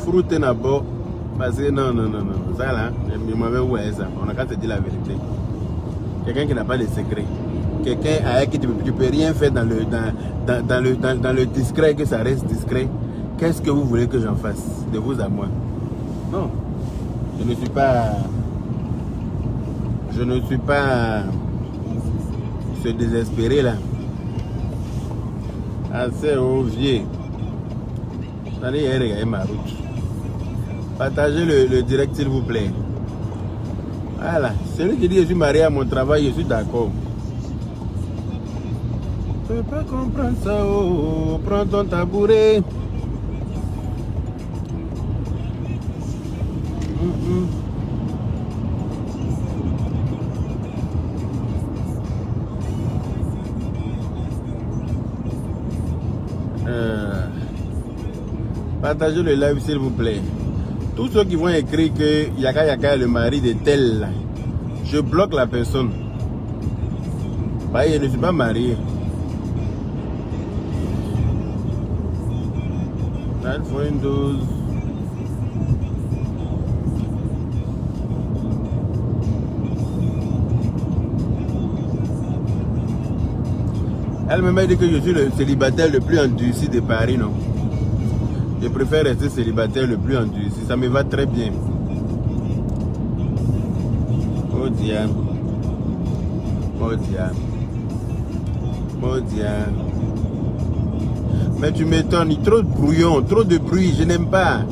fruit d'abord. Parce que non, ça là, je m'avais oublié ça. On a qu'à se dire la vérité. Quelqu'un qui n'a pas de secret. Quelqu'un avec qui tu ne peux rien faire dans le discret, que ça reste discret. Qu'est-ce que vous voulez que j'en fasse de vous à moi? Non. Je ne suis pas ce désespéré là. Assez vieux. Allez, regardez ma route. Partagez le direct s'il vous plaît. Voilà. Celui qui dit je suis marié à mon travail, je suis d'accord. Je ne peux pas comprendre ça. Oh, prends ton tabouret. Partagez le live s'il vous plaît. Tous ceux qui vont écrire que Yaka Yaka est le mari de tel, je bloque la personne. Bah, je ne suis pas marié. Windows. Elle m'a dit que je suis le célibataire le plus endurci de Paris, non? Je préfère rester célibataire le plus endurci, ça me va très bien. Oh Diane. Oh Diane. Oh Diane. Mais tu m'étonnes, trop de brouillon, trop de bruit, je n'aime pas.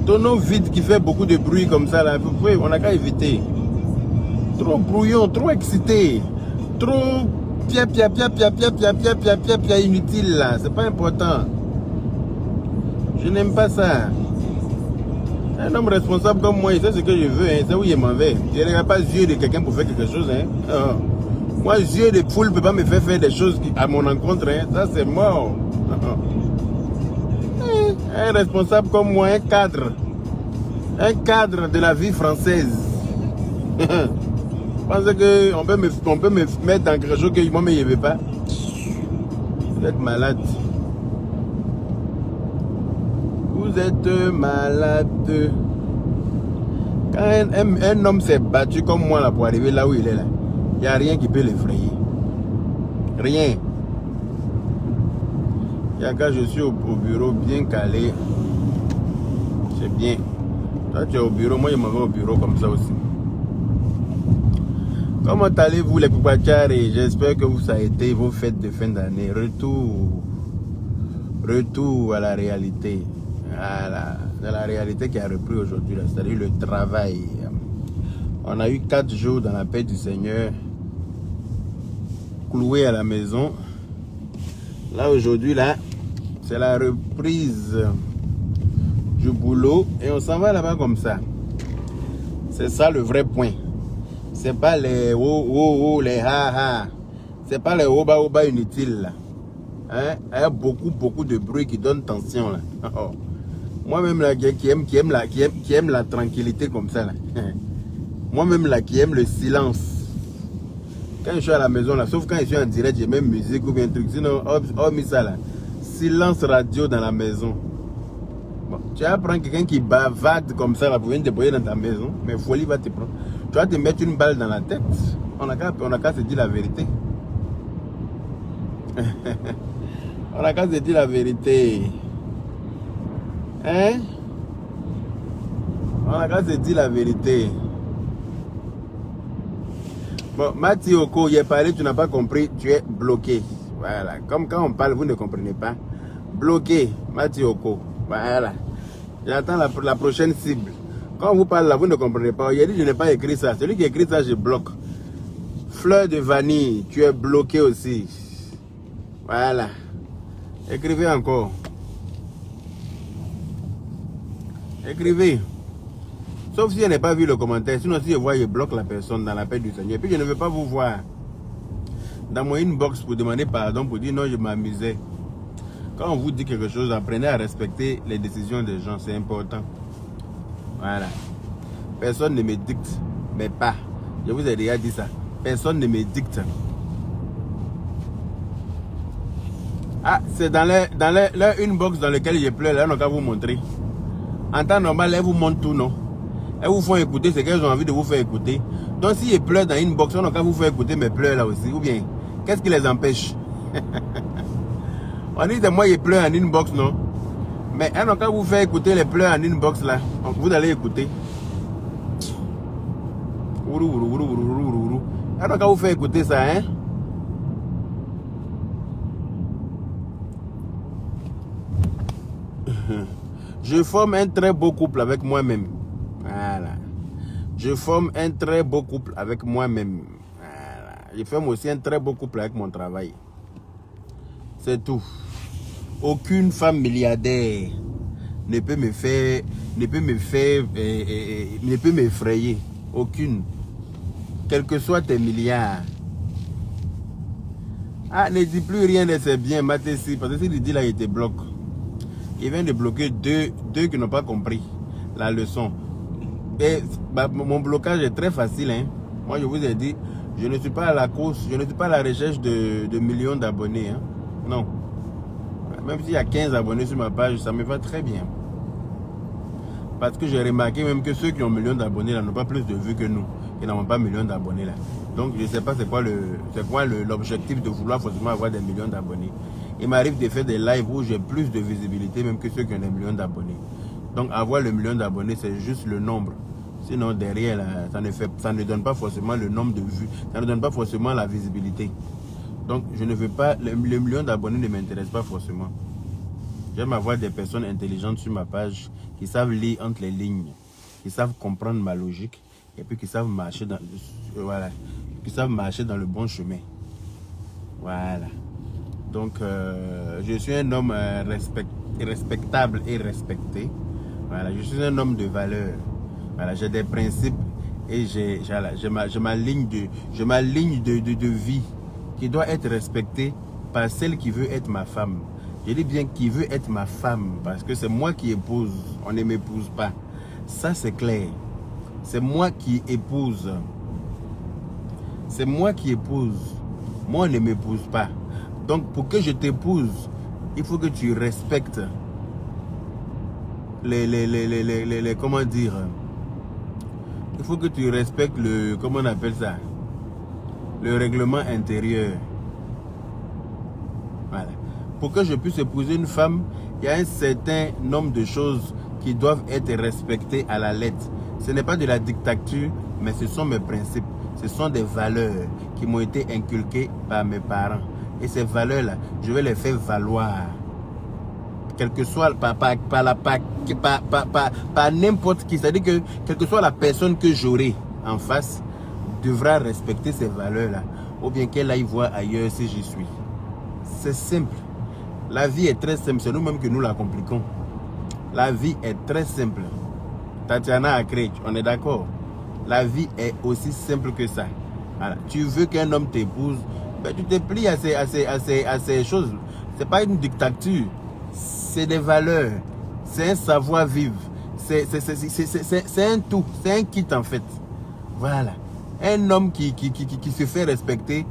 Ton nom vide qui fait beaucoup de bruit comme ça, là, on n'a qu'à éviter. Trop brouillon, trop excité, trop pia inutile là, c'est pas important. Je n'aime pas ça. Un homme responsable comme moi, il sait ce que je veux, hein, c'est où il m'en va. Je ne regarde pas les yeux de quelqu'un pour faire quelque chose. Hein. Moi, les yeux de poule ne peuvent pas me faire des choses à mon encontre. Hein. Ça, c'est mort. Un responsable comme moi, un cadre de la vie française. Je pense qu'on peut me mettre dans quelque chose que moi, je ne veux pas. Vous êtes malade. Vous êtes malade. Quand un homme s'est battu comme moi là, pour arriver là où il est là, il n'y a rien qui peut l'effrayer. Rien. Quand je suis au bureau bien calé, c'est bien. Toi tu es au bureau, moi je m'en vais au bureau comme ça aussi. Comment allez-vous les Poupachars? J'espère que ça a été vos fêtes de fin d'année. Retour à la réalité. À la réalité qui a repris aujourd'hui, c'est-à-dire le travail. On a eu 4 jours dans la paix du Seigneur, cloués à la maison. Là aujourd'hui, là, c'est la reprise du boulot et on s'en va là-bas comme ça. C'est ça le vrai point. C'est pas les les ha-ha. C'est pas les oba inutiles là. Hein? Il y a beaucoup de bruit qui donne tension là. Moi-même là qui aime la tranquillité comme ça là. Moi-même là qui aime le silence. Quand je suis à la maison là, sauf quand je suis en direct, j'ai même musique ou bien un truc. Sinon, hormis ça là, silence radio dans la maison. Bon, tu vas prendre quelqu'un qui bavarde comme ça là pour venir te débrouiller dans ta maison, mais folie va te prendre. Tu vas te mettre une balle dans la tête. On a qu'à se dire la vérité. On a qu'à se dire la vérité. Hein? On a qu'à se dire la vérité. Bon, Mathioko, il est parlé, tu n'as pas compris, tu es bloqué. Voilà. Comme quand on parle, vous ne comprenez pas. Bloqué, Mathioko. Voilà. J'attends la prochaine cible. Quand on vous parle là, vous ne comprenez pas. Il a dit, je n'ai pas écrit ça. Celui qui écrit ça, je bloque. Fleur de vanille, tu es bloqué aussi. Voilà. Écrivez encore. Écrivez. Sauf si je n'ai pas vu le commentaire. Sinon, si je vois, je bloque la personne dans la paix du Seigneur. Et puis, je ne veux pas vous voir dans mon inbox pour demander pardon, pour dire non, je m'amusais. Quand on vous dit quelque chose, apprenez à respecter les décisions des gens. C'est important. Voilà. Personne ne me dicte. Mais pas. Je vous ai déjà dit ça. Personne ne me dicte. Ah, c'est dans leur inbox dans lequel je pleure. Là, on n'a qu'à vous montrer. En temps normal, elles vous montrent tout, non? Elles vous font écouter ce qu'elles ont envie de vous faire écouter. Donc, s'ils pleurent dans une box, on n'a qu'à vous faire écouter mes pleurs là aussi. Ou bien, qu'est-ce qui les empêche? On dit de moi, ils pleurent en inbox, non? Mais elles n'ont qu'à vous faire écouter les pleurs en inbox là. Donc, vous allez écouter. Elles n'ont qu'à vous faire écouter ça, hein? Je forme un très beau couple avec moi-même. Voilà. Je forme un très beau couple avec moi-même. Voilà. Je forme aussi un très beau couple avec mon travail. C'est tout. Aucune femme milliardaire ne peut me faire, ne peut m'effrayer. Aucune. Quels que soient tes milliards. Ah, ne dis plus rien de ces biens, Matessi. Parce que s'il dit là, il te bloque. Il vient de bloquer deux qui n'ont pas compris la leçon. Et bah, mon blocage est très facile. Hein. Moi, je vous ai dit, je ne suis pas à la course, je ne suis pas à la recherche de millions d'abonnés. Hein. Non. Même s'il y a 15 abonnés sur ma page, ça me va très bien. Parce que j'ai remarqué même que ceux qui ont millions d'abonnés n'ont pas plus de vues que nous, qui n'ont pas millions d'abonnés là. Donc je ne sais pas c'est quoi l'objectif de vouloir forcément avoir des millions d'abonnés. Il m'arrive de faire des lives où j'ai plus de visibilité même que ceux qui ont des millions d'abonnés. Donc avoir le million d'abonnés, c'est juste le nombre. Sinon derrière, là, ça ne donne pas forcément le nombre de vues, ça ne donne pas forcément la visibilité. Donc je ne veux pas, le million d'abonnés ne m'intéresse pas forcément. J'aime avoir des personnes intelligentes sur ma page qui savent lire entre les lignes, qui savent comprendre ma logique et puis qui savent marcher dans, voilà, qui savent marcher dans le bon chemin. Voilà. Donc, je suis un homme respectable et respecté. Voilà, je suis un homme de valeur. Voilà, j'ai des principes et j'ai ma ligne de vie qui doit être respectée par celle qui veut être ma femme. Je dis bien qui veut être ma femme parce que c'est moi qui épouse, on ne m'épouse pas. Ça c'est clair. C'est moi qui épouse. C'est moi qui épouse. Moi on ne m'épouse pas. Donc pour que je t'épouse, il faut que tu respectes comment dire, il faut que tu respectes le, comment on appelle ça, le règlement intérieur. Voilà. Pour que je puisse épouser une femme, il y a un certain nombre de choses qui doivent être respectées à la lettre. Ce n'est pas de la dictature, mais ce sont mes principes. Ce sont des valeurs qui m'ont été inculquées par mes parents. Et ces valeurs-là, je vais les faire valoir. Quel que soit, pas n'importe qui. C'est-à-dire que, quelle que soit la personne que j'aurai en face, devra respecter ces valeurs-là. Ou bien qu'elle aille voir ailleurs si j'y suis. C'est simple. La vie est très simple. C'est nous-mêmes que nous la compliquons. La vie est très simple. Tatiana Akrej, on est d'accord. La vie est aussi simple que ça. Voilà. Tu veux qu'un homme t'épouse, ben, tu te plies à ces choses. Ce n'est pas une dictature. C'est des valeurs. C'est un savoir-vivre. C'est un tout. C'est un kit en fait. Voilà. Un homme qui se fait respecter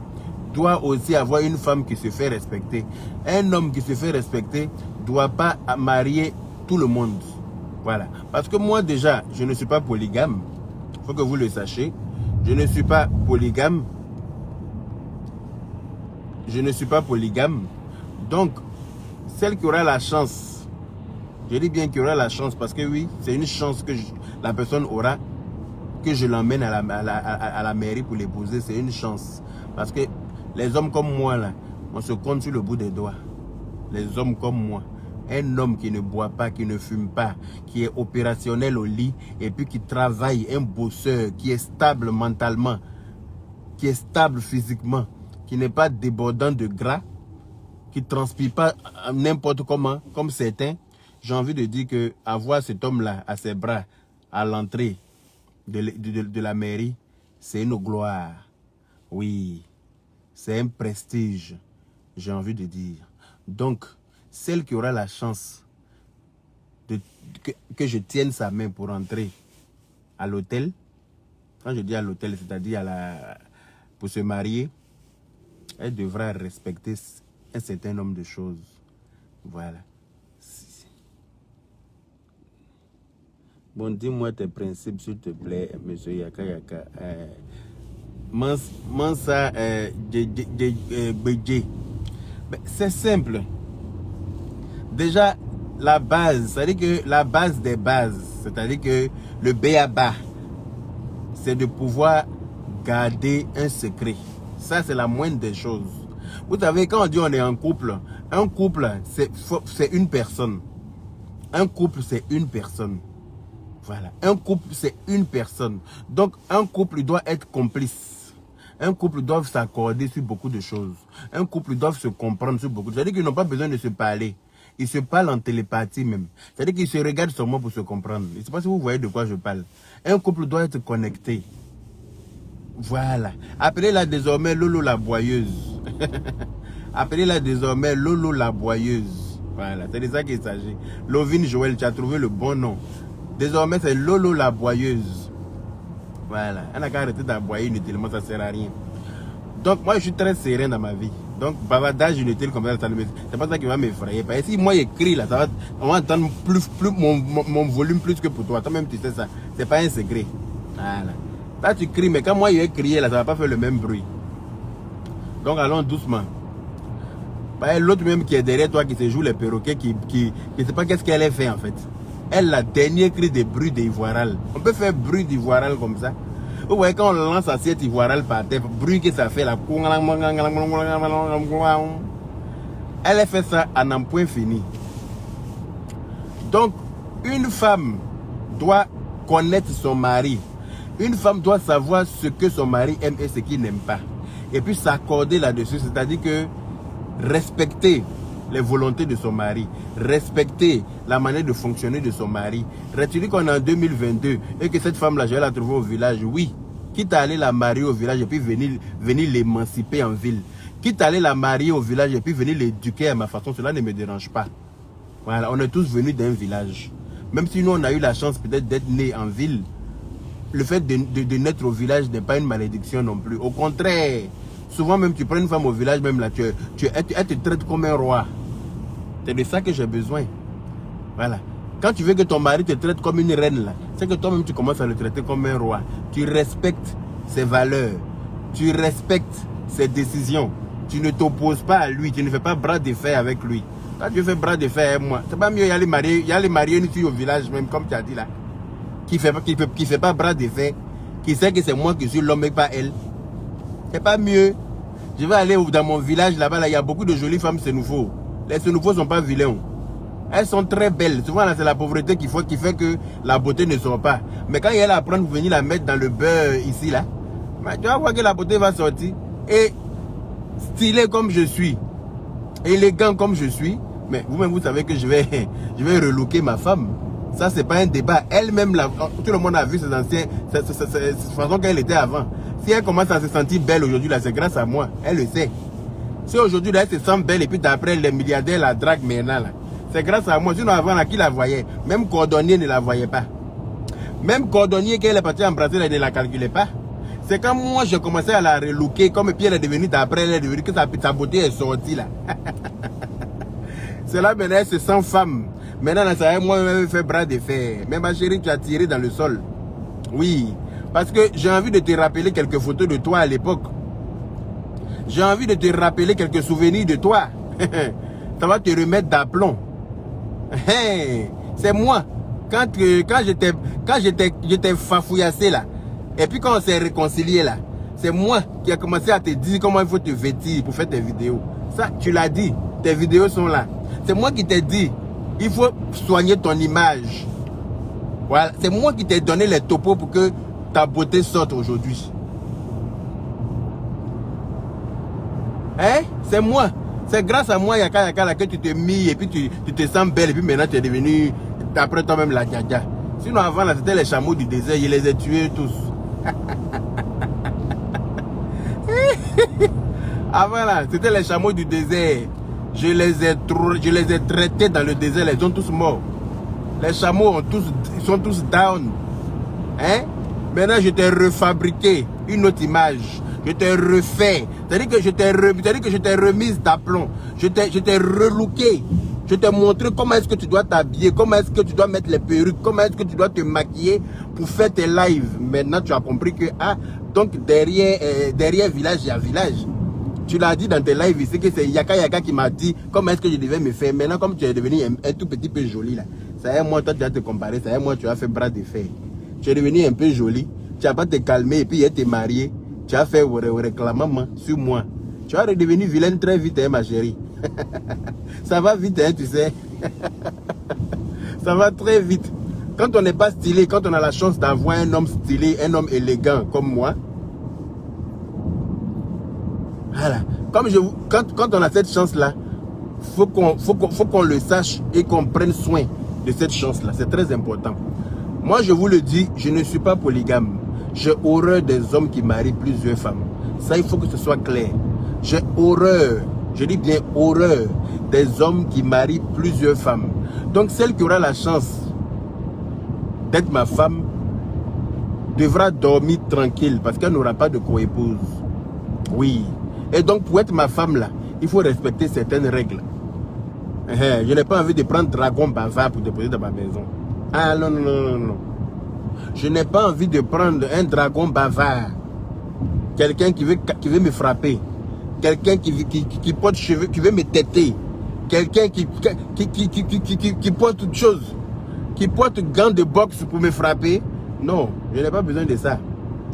doit aussi avoir une femme qui se fait respecter. Un homme qui se fait respecter ne doit pas marier tout le monde. Voilà. Parce que moi déjà, je ne suis pas polygame. Il faut que vous le sachiez. Je ne suis pas polygame. Je ne suis pas polygame. Donc, celle qui aura la chance, je dis bien qu'il aura la chance parce que oui, c'est une chance que la personne aura, que je l'emmène à la mairie pour l'épouser, c'est une chance. Parce que les hommes comme moi, là, on se compte sur le bout des doigts. Les hommes comme moi. Un homme qui ne boit pas, qui ne fume pas, qui est opérationnel au lit et puis qui travaille, un bosseur, qui est stable mentalement, qui est stable physiquement, qui n'est pas débordant de gras, qui ne transpire pas n'importe comment, comme certains. J'ai envie de dire que avoir cet homme-là à ses bras, à l'entrée de la mairie, c'est une gloire. Oui, c'est un prestige, j'ai envie de dire. Donc, celle qui aura la chance que je tienne sa main pour entrer à l'hôtel, quand je dis à l'hôtel, c'est-à-dire pour se marier, elle devra respecter un certain nombre de choses. Voilà. Bon, dis-moi tes principes, s'il te plaît, monsieur Yaka Yaka. Mansa Bedje. C'est simple. Déjà, la base, c'est-à-dire que la base des bases, c'est-à-dire que le béaba, c'est de pouvoir garder un secret. Ça, c'est la moindre des choses. Vous savez, quand on dit on est en couple, un couple, c'est une personne. Un couple, c'est une personne. Voilà. Un couple, c'est une personne. Donc, un couple doit être complice. Un couple doit s'accorder sur beaucoup de choses. Un couple doit se comprendre sur beaucoup de choses. C'est-à-dire qu'ils n'ont pas besoin de se parler. Ils se parlent en télépathie même. C'est-à-dire qu'ils se regardent seulement pour se comprendre. Je ne sais pas si vous voyez de quoi je parle. Un couple doit être connecté. Voilà. Appelez-la désormais Lolo la boyeuse. Appelez-la désormais Lolo la boyeuse. Voilà. C'est de ça qu'il s'agit. Lovine Joël, tu as trouvé le bon nom. Désormais, c'est Lolo la boyeuse. Voilà. Elle n'a qu'à arrêter d'aboyer inutilement, ça ne sert à rien. Donc, moi, je suis très serein dans ma vie. Donc, bavardage inutile comme ça, c'est pas ça qui va m'effrayer. Parce que si moi j'écris là, on va entendre plus mon volume plus que pour toi. Toi-même, tu sais ça. C'est pas un secret. Voilà. Là, tu cries, mais quand moi j'ai crié là, ça va pas faire le même bruit. Donc, allons doucement. L'autre même qui est derrière toi, qui se joue les perroquets, qui ne sait pas qu'est-ce qu'elle a fait en fait. Elle, la dernière cri des bruits d'ivoiral. On peut faire bruit d'ivoiral comme ça. Vous voyez, quand on lance assiette ivoiral par terre, bruit que ça fait là. Elle a fait ça à un point fini. Donc, une femme doit connaître son mari. Une femme doit savoir ce que son mari aime et ce qu'il n'aime pas. Et puis s'accorder là-dessus, c'est-à-dire que respecter les volontés de son mari, respecter la manière de fonctionner de son mari. Retenez qu'on est en 2022 et que cette femme-là, je vais la trouver au village, oui. Quitte à aller la marier au village et puis venir l'émanciper en ville. Quitte à aller la marier au village et puis venir l'éduquer à ma façon, cela ne me dérange pas. Voilà, on est tous venus d'un village. Même si nous, on a eu la chance peut-être d'être nés en ville, le fait de naître au village n'est pas une malédiction non plus. Au contraire, souvent même tu prends une femme au village, même là, elle te traite comme un roi. C'est de ça que j'ai besoin. Voilà. Quand tu veux que ton mari te traite comme une reine, là, c'est que toi-même tu commences à le traiter comme un roi. Tu respectes ses valeurs. Tu respectes ses décisions. Tu ne t'opposes pas à lui. Tu ne fais pas bras de fer avec lui. Quand tu fais bras de fer avec moi, c'est pas mieux y aller marier une fille au village, même comme tu as dit là. Qui fait pas bras de fer. Qui sait que c'est moi qui suis l'homme et pas elle. C'est pas mieux. Je vais aller dans mon village là-bas, là, il y a beaucoup de jolies femmes sénoufos. Les sénoufos ne sont pas vilains. Elles sont très belles. Souvent, c'est la pauvreté qui fait que la beauté ne sort pas. Mais quand elle apprend, vous venir la mettre dans le beurre ici, là, tu vas voir que la beauté va sortir. Et stylé comme je suis, élégant comme je suis, mais vous-même, vous savez que je vais relooker ma femme. Ça, c'est pas un débat. Elle-même, tout le monde a vu ses anciens, cette façon qu'elle était avant. Si elle commence à se sentir belle aujourd'hui, là, c'est grâce à moi. Elle le sait. Si aujourd'hui, là, elle se sent belle et puis d'après les milliardaires la drague maintenant, là. C'est grâce à moi. Sinon, avant, là, qui la voyait? Même Cordonnier ne la voyait pas. Même Cordonnier, qu'elle est partie embrasser, elle ne la calculait pas. C'est quand moi, je commençais à la relooker, comme puis elle est devenue d'après, elle est devenue que sa beauté est sortie, là. C'est là, maintenant, elle se sent femme. Maintenant, là, ça moi, je fais bras de fer. Mais ma chérie, tu as tiré dans le sol. Oui. Parce que j'ai envie de te rappeler quelques photos de toi à l'époque. J'ai envie de te rappeler quelques souvenirs de toi. Ça va te remettre d'aplomb. C'est moi. Quand j'étais fafouillassé là. Et puis quand on s'est réconcilié là. C'est moi qui a commencé à te dire comment il faut te vêtir pour faire tes vidéos. Ça, tu l'as dit. Tes vidéos sont là. C'est moi qui t'ai dit. Il faut soigner ton image. Voilà. C'est moi qui t'ai donné les topos pour que ta beauté sorte aujourd'hui. Hein? C'est moi. C'est grâce à moi, Yaka Yaka, là, que tu t'es mis et puis tu te sens belle et puis maintenant tu es devenu, d'après toi-même, la djadja. Sinon avant, là, c'était les chameaux du désert, je les ai tués tous. Avant, là, c'était les chameaux du désert. Je les ai traités dans le désert, ils sont tous morts. Les chameaux ils sont tous down. Hein? Maintenant, je t'ai refabriqué une autre image. Je t'ai refait. C'est-à-dire que je t'ai remise d'aplomb. Je t'ai relooké. Je t'ai montré comment est-ce que tu dois t'habiller, comment est-ce que tu dois mettre les perruques, comment est-ce que tu dois te maquiller pour faire tes lives. Maintenant, tu as compris que, ah, donc derrière village, il y a village. Tu l'as dit dans tes lives ici que c'est Yaka Yaka qui m'a dit comment est-ce que je devais me faire. Maintenant, comme tu es devenu un tout petit peu joli là, ça y est, moi, toi, tu vas te comparer, ça y est, moi, tu as fait bras de fer. Tu es devenu un peu joli, tu n'as pas te calmer et puis il est marié, tu as fait réclamement sur moi. Tu vas redevenir vilaine très vite, hein, ma chérie. Ça va vite, hein, tu sais. Ça va très vite. Quand on n'est pas stylé, quand on a la chance d'avoir un homme stylé, un homme élégant comme moi, voilà. Quand on a cette chance-là, faut qu'on le sache et qu'on prenne soin de cette chance-là. C'est très important. Moi, je vous le dis, je ne suis pas polygame. J'ai horreur des hommes qui marient plusieurs femmes. Ça, il faut que ce soit clair. J'ai horreur, je dis bien horreur, des hommes qui marient plusieurs femmes. Donc, celle qui aura la chance d'être ma femme devra dormir tranquille parce qu'elle n'aura pas de coépouse. Oui. Et donc, pour être ma femme là, il faut respecter certaines règles. Je n'ai pas envie de prendre dragon bavard pour déposer dans ma maison. Ah non, non, non, non, non. Je n'ai pas envie de prendre un dragon bavard. Quelqu'un qui veut me frapper. Quelqu'un qui porte cheveux, qui veut me têter. Quelqu'un qui porte toute chose. Qui porte gants de boxe pour me frapper. Non, je n'ai pas besoin de ça.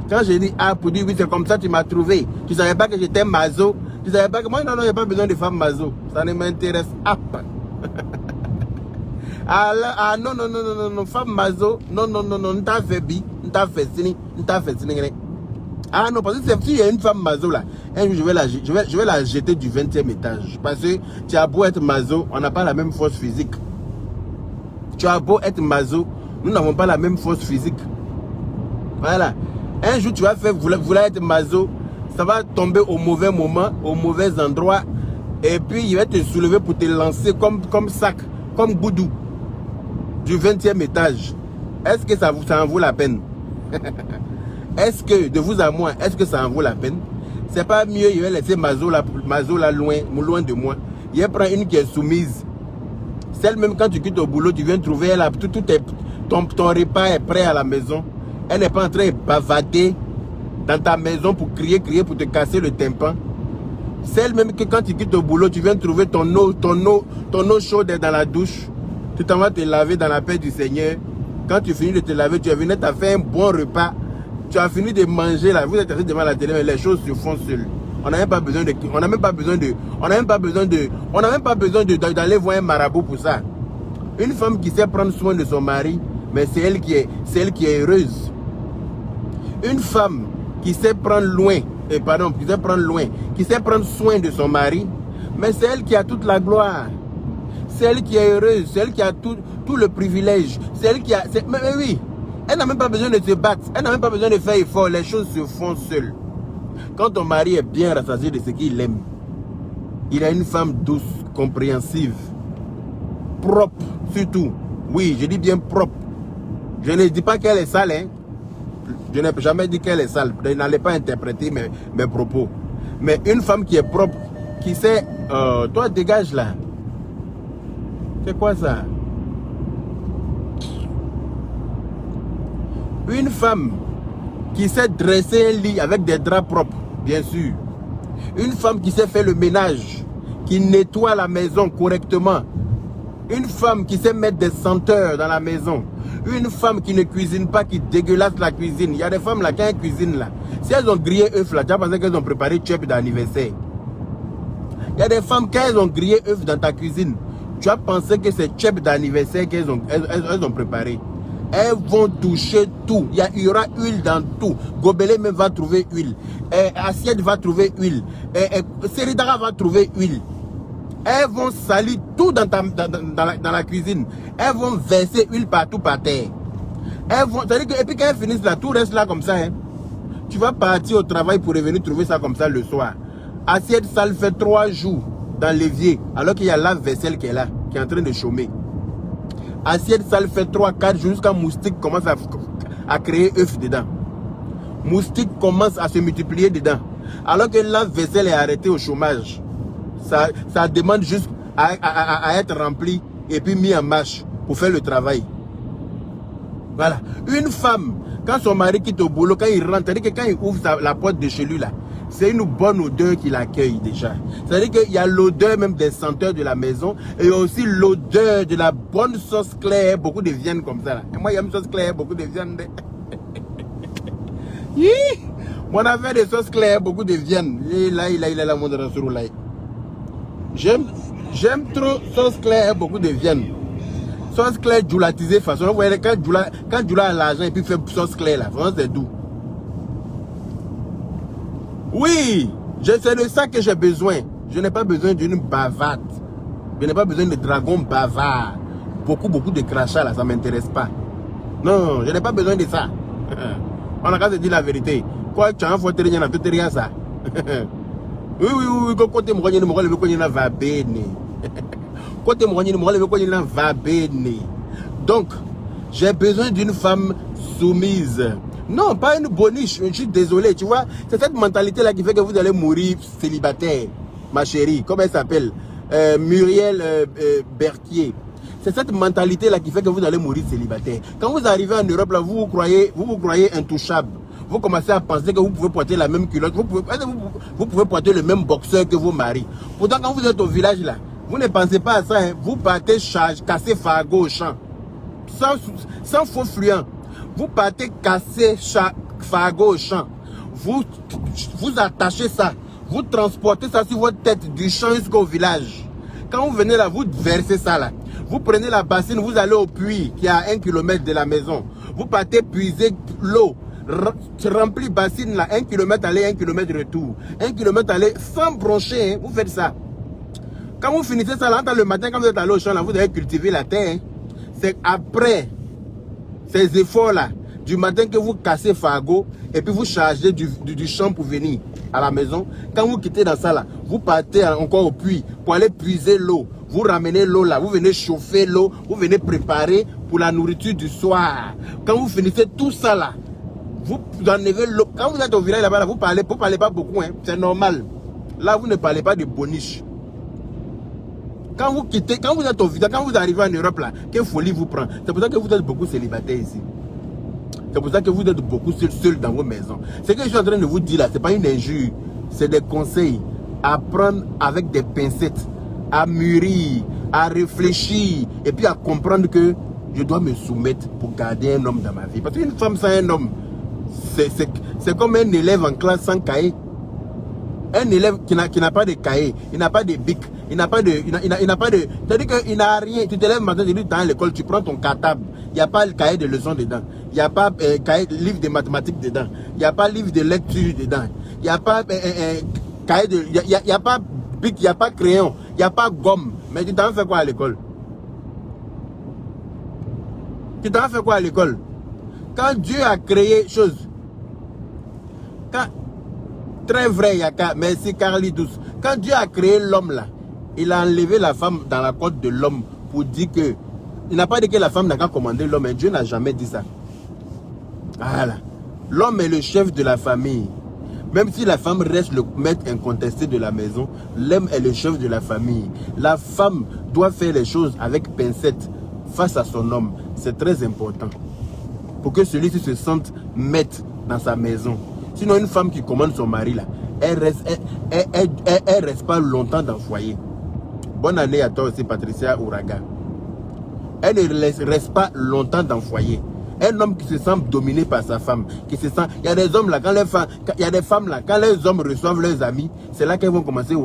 Quand j'ai dit ah pour dire oui c'est comme ça tu m'as trouvé. Tu ne savais pas que j'étais mazo. Tu ne savais pas que moi non non il n'y a pas besoin de femme mazo. Ça ne m'intéresse pas. Ah non non non non non femme mazo. Non non non non on t'a fait bi, on t'a fait sini, on t'a fait sini. Ah non parce que si il y a une femme mazo là, un jour je vais la jeter du 20e étage. Parce que tu as beau être mazo, on n'a pas la même force physique. Tu as beau être mazo, nous n'avons pas la même force physique. Voilà. Un jour, tu vas faire vouloir être mazo, ça va tomber au mauvais moment, au mauvais endroit, et puis il va te soulever pour te lancer comme sac, comme goudou, du 20e étage. Est-ce que ça en vaut la peine? Est-ce que, de vous à moi, est-ce que ça en vaut la peine? C'est pas mieux, il va laisser mazo là loin de moi. Il va prendre une qui est soumise. Celle même quand tu quittes au boulot, tu viens trouver elle, ton repas est prêt à la maison. Elle n'est pas en train de bavader dans ta maison pour crier pour te casser le tympan. Celle même que quand tu quittes au boulot, tu viens trouver ton eau chaude dans la douche. Tu t'en vas te laver dans la paix du Seigneur. Quand tu finis de te laver, tu es venu, tu as fait un bon repas. Tu as fini de manger là. Vous êtes assis devant la télé, mais les choses se font seules. On n'a même pas besoin d'aller voir un marabout pour ça. Une femme qui sait prendre soin de son mari, mais c'est elle qui est heureuse. Une femme qui sait prendre qui sait prendre soin de son mari, mais c'est elle qui a toute la gloire. C'est elle qui est heureuse, c'est elle qui a tout le privilège. C'est elle qui a... Mais oui, elle n'a même pas besoin de se battre, elle n'a même pas besoin de faire effort, les choses se font seules. Quand ton mari est bien rassasié de ce qu'il aime, il a une femme douce, compréhensive, propre surtout. Oui, je dis bien propre. Je ne dis pas qu'elle est sale, hein. Je n'ai jamais dit qu'elle est sale. Je n'allais pas interpréter mes propos. Mais une femme qui est propre, qui sait... toi, dégage là. C'est quoi ça? Une femme qui sait dresser un lit avec des draps propres, bien sûr. Une femme qui sait faire le ménage, qui nettoie la maison correctement. Une femme qui sait mettre des senteurs dans la maison. Une femme qui ne cuisine pas, qui dégueulasse la cuisine. Il y a des femmes là qui cuisinent là. Si elles ont grillé œufs là, tu as pensé qu'elles ont préparé chip d'anniversaire. Il y a des femmes qui ont grillé œufs dans ta cuisine. Tu as pensé que c'est chip d'anniversaire qu'elles ont préparé. Elles vont toucher tout. Il y aura huile dans tout. Gobelet même va trouver huile. Assiette va trouver huile. Seridara va trouver huile. Elles vont salir tout dans la cuisine. Elles vont verser huile partout par terre. Et puis quand elles finissent là, tout reste là comme ça. Hein. Tu vas partir au travail pour revenir trouver ça comme ça le soir. Assiette sale fait 3 jours dans l'évier, alors qu'il y a la vaisselle qui est là, qui est en train de chômer. Assiette sale fait 3-4 jours jusqu'à moustique commence à créer œufs dedans. Moustique commence à se multiplier dedans. Alors que la vaisselle est arrêtée au chômage. Ça demande juste à être rempli et puis mis en marche pour faire le travail. Voilà. Une femme, quand son mari quitte au boulot, quand il rentre, c'est-à-dire que quand il ouvre la porte de chez lui, là, c'est une bonne odeur qui l'accueille déjà. C'est-à-dire qu'il y a l'odeur même des senteurs de la maison et il y a aussi l'odeur de la bonne sauce claire, beaucoup de viande comme ça. Là. Et moi, il y a une sauce claire, beaucoup de viande. Mon affaire de sauce claire, beaucoup de viande. J'aime trop sauce claire, beaucoup de viande. Sauce claire djoulatisée façon. Vous voyez, quand Djoula a l'argent et puis fait sauce claire là, vraiment c'est doux. Oui, c'est de ça que j'ai besoin. Je n'ai pas besoin d'une bavarde. Je n'ai pas besoin de dragon bavard. Beaucoup de crachats là, ça ne m'intéresse pas. Non, je n'ai pas besoin de ça. On a qu'à se dire la vérité. Quoi, tu as un fauteuil, il y a tout rien ça. Oui, côté moi, je ne va béni. Côté moi, je ne va béni. Donc, j'ai besoin d'une femme soumise. Non, pas une boniche, je suis désolé, tu vois. C'est cette mentalité-là qui fait que vous allez mourir célibataire, ma chérie. Comment elle s'appelle? Muriel Berthier. C'est cette mentalité-là qui fait que vous allez mourir célibataire. Quand vous arrivez en Europe, là, vous vous croyez intouchable. Vous commencez à penser que vous pouvez porter la même culotte. Vous pouvez porter le même boxeur que vos maris. Pourtant, quand vous êtes au village, là, vous ne pensez pas à ça. Hein. Vous partez casser fargo au champ. Sans faux fluent. Vous partez casser fargo au champ. Vous attachez ça. Vous transportez ça sur votre tête du champ jusqu'au village. Quand vous venez là, vous versez ça là. Vous prenez la bassine, vous allez au puits qui est à 1 km de la maison. Vous partez puiser l'eau. Rempli bassine là, 1 km aller, 1 km retour. 1 km aller sans broncher, hein, vous faites ça. Quand vous finissez ça là, le matin, quand vous êtes allé au champ là, vous allez cultiver la terre. Hein. C'est après ces efforts là, du matin que vous cassez fargo et puis vous chargez du champ pour venir à la maison. Quand vous quittez dans ça là, vous partez encore au puits pour aller puiser l'eau. Vous ramenez l'eau là, vous venez chauffer l'eau, vous venez préparer pour la nourriture du soir. Quand vous finissez tout ça là, vous enlevez l'eau. Quand vous êtes au village là-bas, vous parlez pas beaucoup, hein, c'est normal. Là, vous ne parlez pas de boniche. Quand vous quittez, quand vous êtes au village, quand vous arrivez en Europe là, quelle folie vous prend. C'est pour ça que vous êtes beaucoup célibataires ici. C'est pour ça que vous êtes beaucoup seuls dans vos maisons. Ce que je suis en train de vous dire là, ce n'est pas une injure. C'est des conseils à prendre avec des pincettes, à mûrir, à réfléchir et puis à comprendre que je dois me soumettre pour garder un homme dans ma vie. Parce qu'une femme sans un homme, c'est comme un élève en classe sans cahier. Un élève qui n'a pas de cahier, il n'a pas de bic, il n'a pas de... C'est-à-dire qu'il n'a rien. Tu te lèves le matin, tu dis dans l'école, tu prends ton cartable. Il n'y a pas le cahier de leçons dedans. Il n'y a pas livre de mathématiques dedans. Il n'y a pas livre de lecture dedans. Il n'y a pas cahier de... Il n'y a pas bic, il n'y a pas crayon, il n'y a pas gomme. Mais tu t'en fais quoi à l'école? Tu t'en fais quoi à l'école? Quand Dieu a créé chose, très vrai, Yaka, merci Carly Douce. Quand Dieu a créé l'homme là, il a enlevé la femme dans la côte de l'homme pour dire que, il n'a pas dit que la femme n'a qu'à commander l'homme, mais Dieu n'a jamais dit ça. Voilà. L'homme est le chef de la famille. Même si la femme reste le maître incontesté de la maison, l'homme est le chef de la famille. La femme doit faire les choses avec pincette face à son homme. C'est très important. Pour que celui-ci se sente maître dans sa maison. Sinon, une femme qui commande son mari, là, elle reste pas longtemps dans le foyer. Bonne année à toi aussi, Patricia Ouraga. Elle ne reste pas longtemps dans le foyer. Un homme qui se sent dominé par sa femme, qui se sent... Il y a des hommes là, il y a des femmes là, quand les hommes reçoivent leurs amis, c'est là qu'elles vont commencer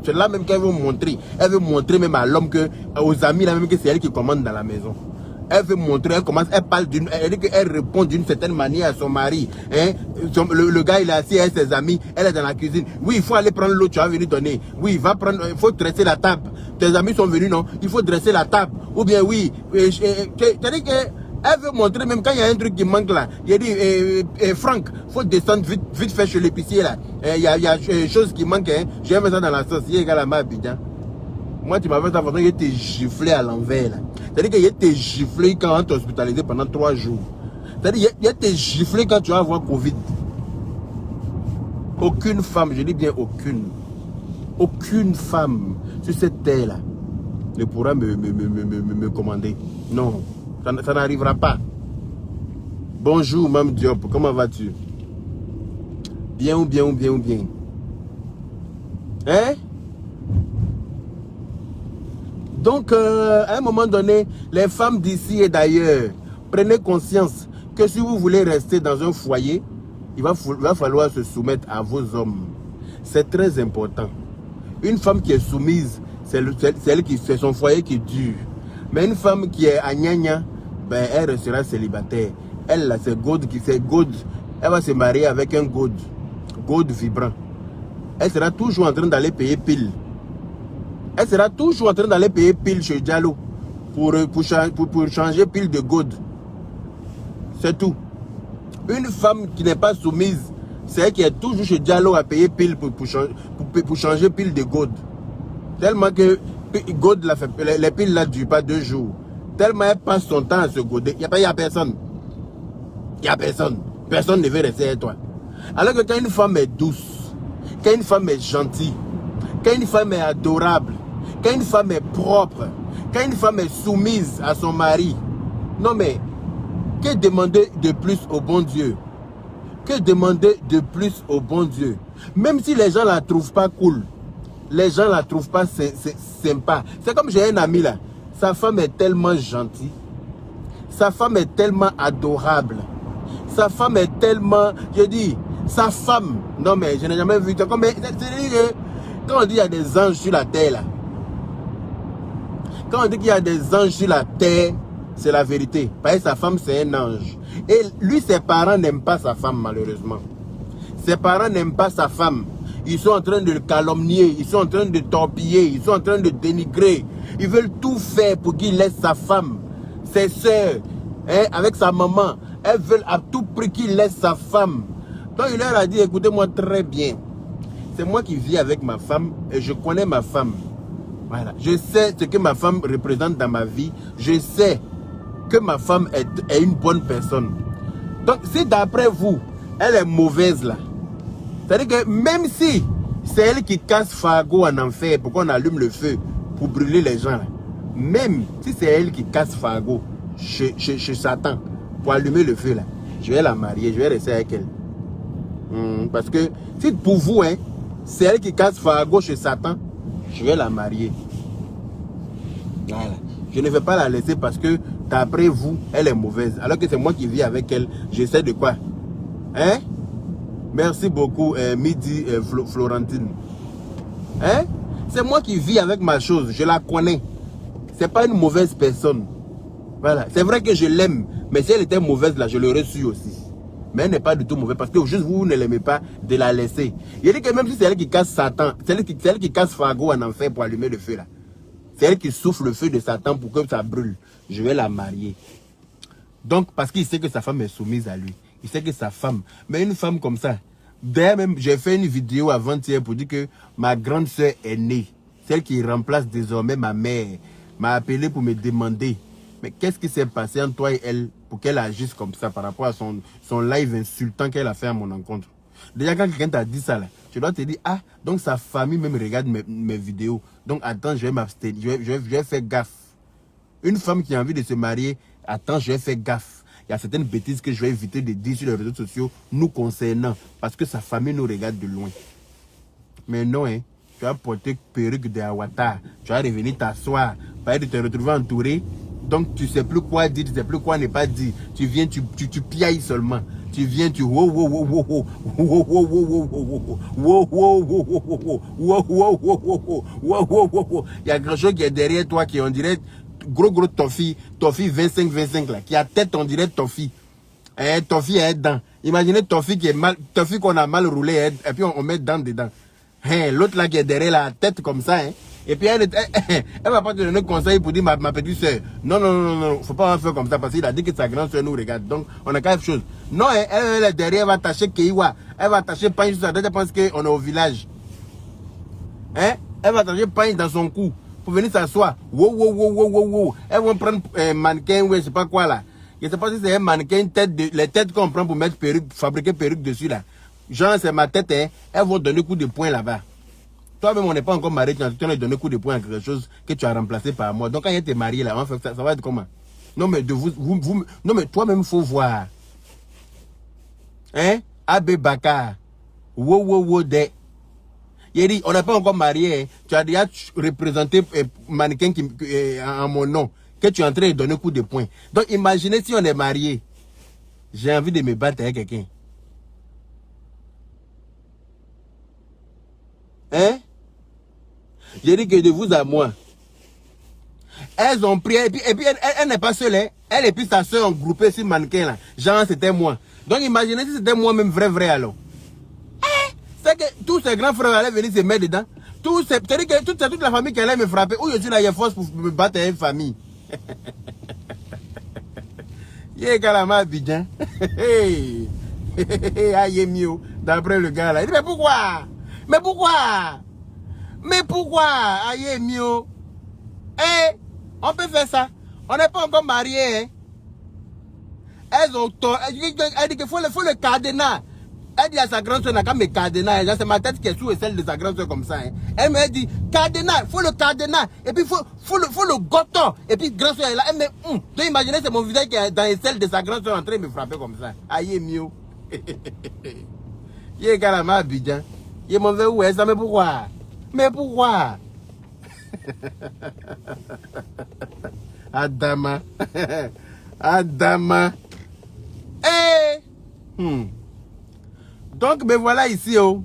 c'est là même qu'elles vont montrer. Elles veulent montrer même à l'homme que, aux amis là même que c'est elle qui commande dans la maison. Elle veut montrer, elle parle elle dit qu'elle répond d'une certaine manière à son mari. Hein? Le gars il est assis avec ses amis, elle est dans la cuisine. Oui, il faut aller prendre l'eau, tu vas venir donner. Oui, il faut dresser la table. Tes amis sont venus, non? Il faut dresser la table. Ou bien oui, c'est-à-dire qu'elle veut montrer, même quand il y a un truc qui manque là, il a dit, Franck, il faut descendre vite fait chez l'épicier là. Il y a des choses qui manquent, hein? Je vais mettre ça dans la sauce, il y a la main Abidjan. Moi, tu m'as fait ça façon, il était giflé à l'envers là. C'est-à-dire qu'il était giflé quand on t'a hospitalisé pendant 3 jours. C'est-à-dire qu'il était giflé quand tu vas avoir Covid. Aucune femme, je dis bien aucune. Aucune femme sur cette terre-là ne pourra me commander. Non, ça n'arrivera pas. Bonjour, Mme Diop, comment vas-tu? Bien ou bien ou bien ou bien? Hein? Donc, à un moment donné, les femmes d'ici et d'ailleurs, prenez conscience que si vous voulez rester dans un foyer, il va falloir se soumettre à vos hommes. C'est très important. Une femme qui est soumise, c'est son foyer qui dure. Mais une femme qui est à gna-gna, ben, elle restera célibataire. Elle, là, c'est God. Elle va se marier avec un God vibrant. Elle sera toujours en train d'aller payer pile. Elle sera toujours en train d'aller payer pile chez Diallo pour changer pile de God. C'est tout. Une femme qui n'est pas soumise, c'est elle qui est toujours chez Diallo à payer pile pour changer pile de God. Tellement que God, les piles là ne durent pas 2 jours. Tellement elle passe son temps à se goder. Il n'y a personne. Il n'y a personne. Personne ne veut rester avec toi. Alors que quand une femme est douce, quand une femme est gentille, quand une femme est adorable, quand une femme est propre, quand une femme est soumise à son mari, non mais, que demander de plus au bon Dieu? Que demander de plus au bon Dieu? Même si les gens ne la trouvent pas cool, les gens ne la trouvent pas sympa. C'est comme j'ai un ami là, sa femme est tellement gentille, sa femme est tellement adorable, sa femme est tellement, je dis, sa femme, non mais je n'ai jamais vu, quand on dit qu'il y a des anges sur la terre là, quand on dit qu'il y a des anges sur la terre, c'est la vérité. Parce que sa femme c'est un ange. Et lui, ses parents n'aiment pas sa femme malheureusement. Ses parents n'aiment pas sa femme. Ils sont en train de le calomnier, ils sont en train de torpiller, ils sont en train de dénigrer. Ils veulent tout faire pour qu'il laisse sa femme, ses soeurs, hein, avec sa maman. Elles veulent à tout prix qu'il laisse sa femme. Donc il leur a dit, écoutez-moi très bien. C'est moi qui vis avec ma femme et je connais ma femme. Voilà. Je sais ce que ma femme représente dans ma vie. Je sais que ma femme est une bonne personne. Donc si d'après vous, elle est mauvaise là, c'est-à-dire que même si c'est elle qui casse Fargo en enfer pour qu'on allume le feu pour brûler les gens là, même si c'est elle qui casse Fargo chez Satan pour allumer le feu là, je vais la marier, je vais rester avec elle. Parce que si pour vous, hein, c'est elle qui casse Fargo chez Satan, je vais la marier. Voilà. Je ne vais pas la laisser parce que d'après vous, elle est mauvaise. Alors que c'est moi qui vis avec elle. Je sais de quoi. Hein? Merci beaucoup, Midi Florentine. Hein? C'est moi qui vis avec ma chose. Je la connais. C'est pas une mauvaise personne. Voilà. C'est vrai que je l'aime. Mais si elle était mauvaise, là, je l'aurais su aussi. Mais elle n'est pas du tout mauvaise parce que juste vous ne l'aimez pas de la laisser. Il dit que même si c'est elle qui casse Satan, c'est elle qui casse Fargo en enfer pour allumer le feu là. C'est elle qui souffle le feu de Satan pour que ça brûle. Je vais la marier. Donc, parce qu'il sait que sa femme est soumise à lui. Il sait que sa femme, mais une femme comme ça. D'ailleurs même, j'ai fait une vidéo avant-hier pour dire que ma grande soeur est née. Celle qui remplace désormais ma mère m'a appelé pour me demander, mais qu'est-ce qui s'est passé entre toi et elle pour qu'elle agisse comme ça par rapport à son live insultant qu'elle a fait à mon encontre. Déjà quand quelqu'un t'a dit ça là, tu dois te dire, ah, donc sa famille même regarde mes vidéos. Donc attends, je vais m'abstenir, je vais faire gaffe. Une femme qui a envie de se marier, attends, je vais faire gaffe. Il y a certaines bêtises que je vais éviter de dire sur les réseaux sociaux nous concernant, parce que sa famille nous regarde de loin. Mais non, hein, tu vas porter perruque de Awata, tu vas revenir t'asseoir, de te retrouver entouré. Donc tu ne sais plus quoi dire, tu ne sais plus quoi ne pas dire. Tu viens, tu piailles seulement. Tu viens, tu il y a quelque chose qui est derrière toi qui on dirait gros Toffee 25 là, qui a tête on dirait Toffee. Toffee est dedans. Imaginez Toffee qui est mal, Toffee qu'on a mal roulé et puis on met dedans. L'autre là qui est derrière la tête comme ça, hein. Et puis elle va pas te donner conseil pour dire ma petite soeur. Non, faut pas faire comme ça parce qu'il a dit que sa grande soeur nous regarde. Donc on a quelque chose. Non, elle est derrière, elle va attacher Keiwa. Elle va attacher Pagne sur sa tête, elle pense qu'on est au village. Hein? Elle va attacher Pagne dans son cou pour venir s'asseoir. Wow. Elle va prendre un mannequin, ouais, je sais pas quoi là. Je sais pas si c'est un mannequin, les têtes qu'on prend pour mettre perruque, fabriquer perruque dessus là. Genre c'est ma tête, hein. Elles vont donner coup de poing là-bas. Toi-même, on n'est pas encore marié, tu as donné coup de poing à quelque chose que tu as remplacé par moi. Donc, quand tu es marié, là, ça va être comment? Non, mais non, mais toi-même, il faut voir. Hein? Abbé Bakar. Wow, de. Il dit, on n'est pas encore marié. Hein. Tu as déjà représenté mannequin en mon nom. Que tu es en train de donner coup de poing. Donc, imaginez si on est marié. J'ai envie de me battre avec quelqu'un. Hein? J'ai dit que de vous à moi. Elles ont pris, et puis elle n'est pas seule. Hein. Elle et puis sa soeur ont groupé sur mannequin là. Genre, c'était moi. Donc, imaginez si c'était moi-même vrai alors. C'est que tous ces grands frères allaient venir se mettre dedans. C'est-à-dire que toute la famille qui allait me frapper. Où je suis là, il y a force pour me battre avec une famille. Yé Kalama Abidjan. Aïe mieux. D'après le gars là. Il dit, mais pourquoi? Mais pourquoi? Mais pourquoi? Aïe mieux. Eh, on peut faire ça. On n'est pas encore mariés. Hein. Elles ont tort. Elle dit qu'il faut le cadenas. Elle dit à sa grande soeur, n'a qu'à me cadenas. C'est ma tête qui est sous et celle de sa grande soeur comme ça. Hein. Elle me dit, cadenas, il faut le cadenas. Et puis, faut le goton. Et puis, grande soeur est là. Elle me, donc, imaginez, c'est mon visage qui est dans les selles de sa grande soeur en train de me frapper comme ça. Aïe, mieux. Yé, Kalama Abidjan. Yé, mon verre, où est ça? Mais pourquoi? Mais pourquoi? Adama. Adama. Eh! Donc, me voilà ici. Oh.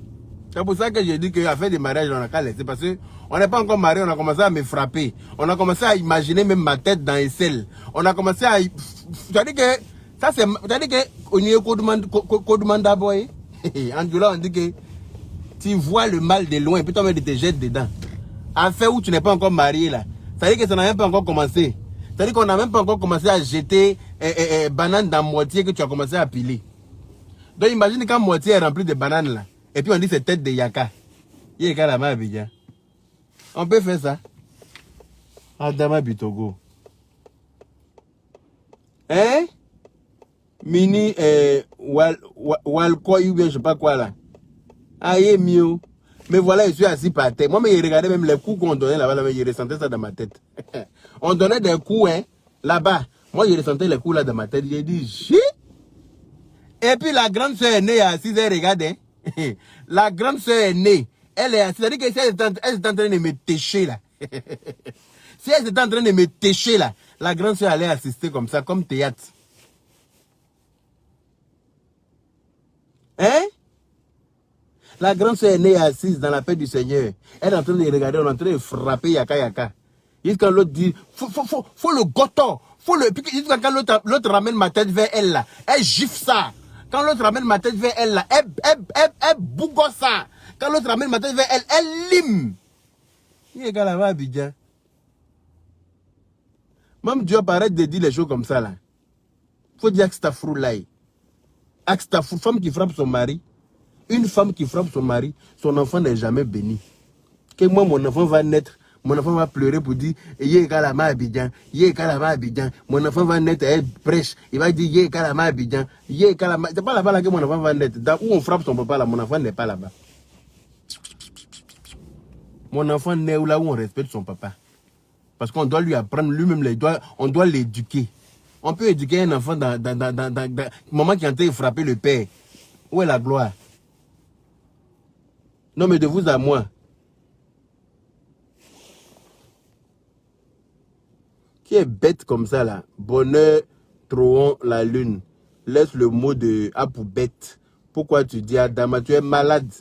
C'est pour ça que j'ai dit qu'à faire des mariages, on a qu'à laisser. Parce qu'on n'est pas encore marié, on a commencé à me frapper. On a commencé à imaginer même ma tête dans les selles. On a commencé à... C'est-à-dire que... Ça, c'est... C'est-à-dire que... On y est Kodumanda boy. En Djoula, on dit que... Tu vois le mal de loin, puis toi-même, tu te jettes dedans. En fait, où tu n'es pas encore marié, là. C'est-à-dire que ça n'a même pas encore commencé. C'est-à-dire qu'on n'a même pas encore commencé à jeter bananes dans moitié que tu as commencé à piler. Donc imagine quand moitié est remplie de bananes là. Et puis on dit c'est tête de yaka. Yaka la Abidjan. On peut faire ça. Adama Bitogo. Hein? Mini Walko ou bien je sais pas quoi là. Aïe mieux. Mais voilà, je suis assis par terre. Moi, je regardais même les coups qu'on donnait là-bas, mais je ressentais ça dans ma tête. On donnait des coups, hein, là-bas. Moi, je ressentais les coups là dans ma tête. J'ai dit, chi. Et puis la grande soeur est née assise, elle regarde. Hein. La grande soeur est née. Elle est assise. C'est-à-dire que si elle est en train de me técher là. Si elle est en train de me técher là, la grande soeur allait assister comme ça, comme théâtre. Hein? La grande soeur est née assise dans la paix du Seigneur. Elle est en train de regarder, on est en train de frapper yaka. Quand l'autre dit, faut le goton. Puis quand l'autre ramène ma tête vers elle là, elle gifle ça. Quand l'autre ramène ma tête vers elle là, elle bougosse ça. Quand l'autre ramène ma tête vers elle, elle lime. Il est là-bas, Abidjan. Même Dieu arrête de dire les choses comme ça là. Faut dire que c'est ta froulaille. Femme qui frappe son mari. Une femme qui frappe son mari, son enfant n'est jamais béni. Que moi, mon enfant va naître, mon enfant va pleurer pour dire Yé Kalama Abidjan, Yé Kalama Abidjan. Mon enfant va naître, elle prêche. Il va dire Yé Kalama Abidjan, Yé Kalama. C'est pas là-bas là que mon enfant va naître. Dans où on frappe son papa là, mon enfant n'est pas là-bas. Mon enfant naît là où on respecte son papa. Parce qu'on doit lui apprendre lui-même, on doit l'éduquer. On peut éduquer un enfant dans moment qui est en train de frapper le père. Où est la gloire? Non, mais de vous à moi. Qui est bête comme ça, là? Bonheur, troon, la lune. Laisse le mot de A pour bête. Pourquoi tu dis Adama, tu es malade?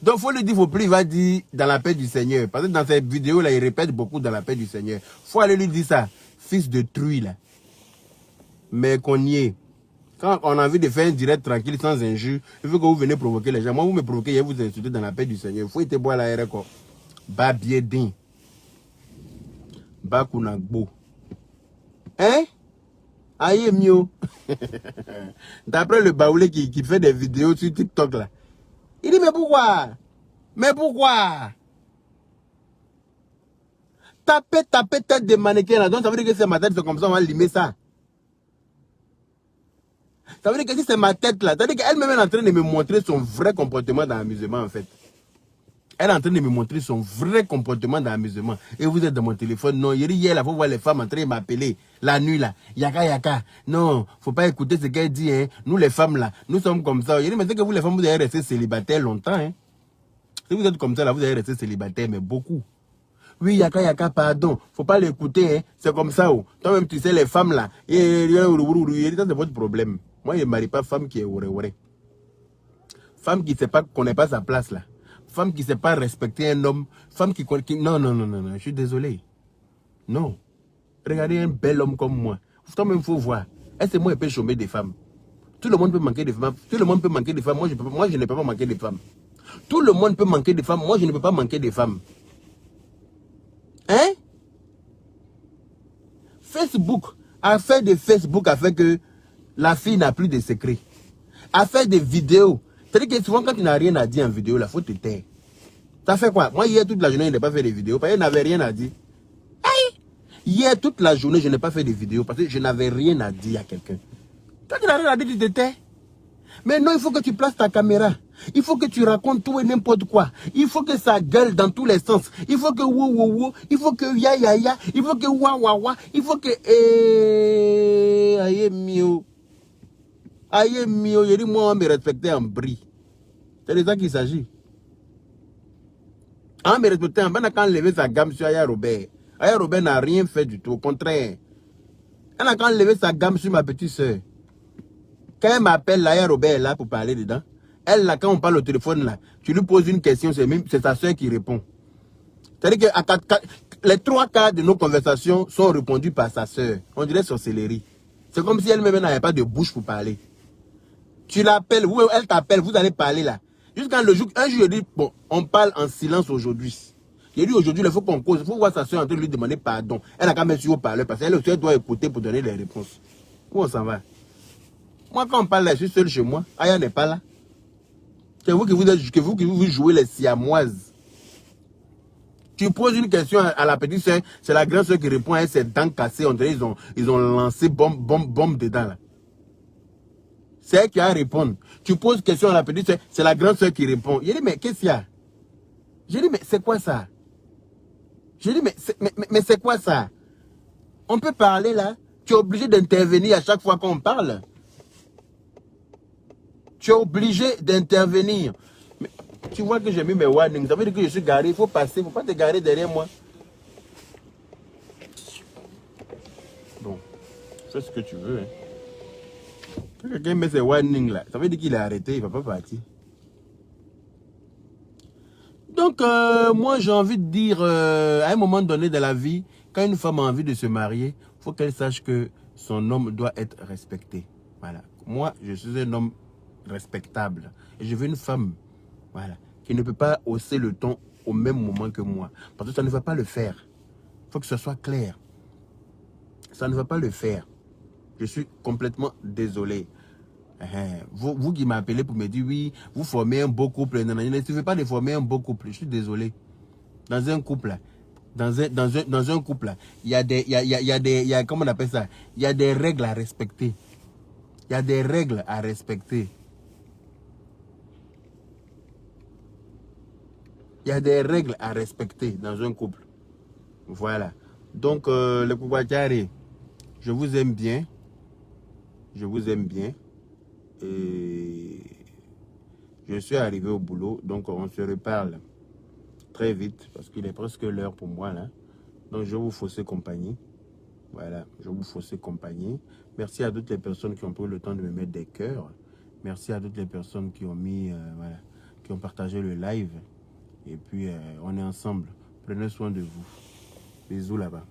Donc, il faut le dire, il faut plus, il va dire dans la paix du Seigneur. Parce que dans cette vidéo-là, il répète beaucoup dans la paix du Seigneur. Il faut aller lui dire ça. Fils de truie, là. Mais qu'on y est. Quand on a envie de faire un direct tranquille, sans injure, il faut que vous venez provoquer les gens. Moi, vous me provoquez, je vous insulter dans la paix du Seigneur. Il faut être boire la RQ. Ba biedin. Ba kunagbo. Hein? Aïe, mieux. D'après le baoulé qui fait des vidéos sur TikTok, là. Il dit, mais pourquoi? Mais pourquoi? Taper tête de mannequin, là. Donc, ça veut dire que c'est ma tête, c'est comme ça, on va limer ça. Ça veut dire que si c'est ma tête là, ça veut dire qu'elle-même est en train de me montrer son vrai comportement dans l'amusement en fait. Elle est en train de me montrer son vrai comportement dans l'amusement. Et vous êtes dans mon téléphone. Non, hier là, faut voir les femmes en train de m'appeler. La nuit là. Yaka yaka. Non, faut pas écouter ce qu'elle dit. Hein. Nous les femmes là, nous sommes comme ça. Mais c'est que vous les femmes, vous allez rester célibataires longtemps. Hein. Si vous êtes comme ça là, vous allez rester célibataire, mais beaucoup. Oui, yaka yaka, pardon. Faut pas l'écouter. Hein. C'est comme ça. Oh. Toi-même, tu sais, les femmes là. C'est votre problème. Moi, je ne marie pas femme qui est oué. Femme qui ne sait pas, connaît pas sa place là. Femme qui ne sait pas respecter un homme. Femme qui... Non, non, non, non, non, je suis désolé. Non. Regardez un bel homme comme moi. Toi-même, il faut voir. Est-ce que moi, je peux chômer des femmes? Tout le monde peut manquer de femmes. Tout le monde peut manquer de femmes. Moi, je ne peux pas manquer de femmes. Tout le monde peut manquer de femmes. Moi, je ne peux pas manquer de femmes. Hein? Facebook. Affaire de Facebook a fait que la fille n'a plus de secrets. Affaire de vidéos. C'est-à-dire que souvent, quand tu n'as rien à dire en vidéo, il faut te taire. Ça fait quoi? Moi, hier, toute la journée, je n'ai pas fait de vidéos parce que je n'avais rien à dire. Hey! Hier, toute la journée, je n'ai pas fait de vidéos parce que je n'avais rien à dire à quelqu'un. Quand tu n'as rien à dire, tu te tais. Mais non, il faut que tu places ta caméra. Il faut que tu racontes tout et n'importe quoi. Il faut que ça gueule dans tous les sens. Il faut que wou wou wou. Il faut que ya ya ya. Il faut que wa wa wa. Il faut que aïe mio. Aïe mio. Je dis moi on me respecter en bris. C'est de ça qu'il s'agit. On me respecter en bris. On a quand lever sa gamme sur Aya Robert. Aya Robert n'a rien fait du tout. Au contraire. On a quand lever sa gamme sur ma petite soeur. Quand elle m'appelle, Aya Robert est là pour parler dedans. Elle, là, quand on parle au téléphone, là, tu lui poses une question, c'est sa soeur qui répond. C'est-à-dire que les 3 quarts de nos conversations sont répondues par sa soeur. On dirait sorcellerie. C'est comme si elle-même n'avait pas de bouche pour parler. Tu l'appelles, elle t'appelle, vous allez parler là. Jusqu'à le jour, un jour, je dis, bon, on parle en silence aujourd'hui. J'ai dit aujourd'hui, il faut qu'on cause, il faut voir sa soeur en train de lui demander pardon. Elle a quand même su au parler parce qu'elle aussi doit écouter pour donner les réponses. Où on s'en va? Moi, quand on parle là, je suis seul chez moi. Aya n'est pas là. C'est vous qui vous jouez les siamoises. Tu poses une question à la petite soeur, c'est la grande soeur qui répond à ses dents cassées. On dirait ils ont lancé bombe dedans là. C'est elle qui a à répondre. Tu poses une question à la petite soeur, c'est la grande soeur qui répond. Je dis, mais qu'est-ce qu'il y a? Je dis, mais c'est quoi ça? Je dis, mais c'est quoi ça? On peut parler là. Tu es obligé d'intervenir à chaque fois qu'on parle. Tu es obligé d'intervenir. Tu vois que j'ai mis mes warnings. Ça veut dire que je suis garé. Il faut passer. Il ne faut pas te garer derrière moi. Bon. Fais ce que tu veux. Hein. Quand quelqu'un met ses warnings là, ça veut dire qu'il est arrêté. Il ne va pas partir. Donc, moi, j'ai envie de dire, à un moment donné de la vie, quand une femme a envie de se marier, il faut qu'elle sache que son homme doit être respecté. Voilà. Moi, je suis un homme respectable. Et je veux une femme, voilà, qui ne peut pas hausser le ton au même moment que moi. Parce que ça ne va pas le faire. Il faut que ce soit clair. Ça ne va pas le faire. Je suis complètement désolé. Vous qui m'appelez pour me dire, oui, vous formez un beau couple. Non, il ne suffit pas de former un beau couple. Je suis désolé. Dans un couple, dans un couple, il y a des, comment on appelle ça? Il y a des règles à respecter. Il y a des règles à respecter. Il y a des règles à respecter dans un couple. Voilà. Donc, le Koukwachari, je vous aime bien. Je vous aime bien. Et je suis arrivé au boulot. Donc, on se reparle très vite. Parce qu'il est presque l'heure pour moi, là. Donc, je vous fausser compagnie. Voilà. Je vous fausser compagnie. Merci à toutes les personnes qui ont pris le temps de me mettre des cœurs. Merci à toutes les personnes qui ont mis, voilà, qui ont partagé le live. Et puis, on est ensemble. Prenez soin de vous. Bisous là-bas.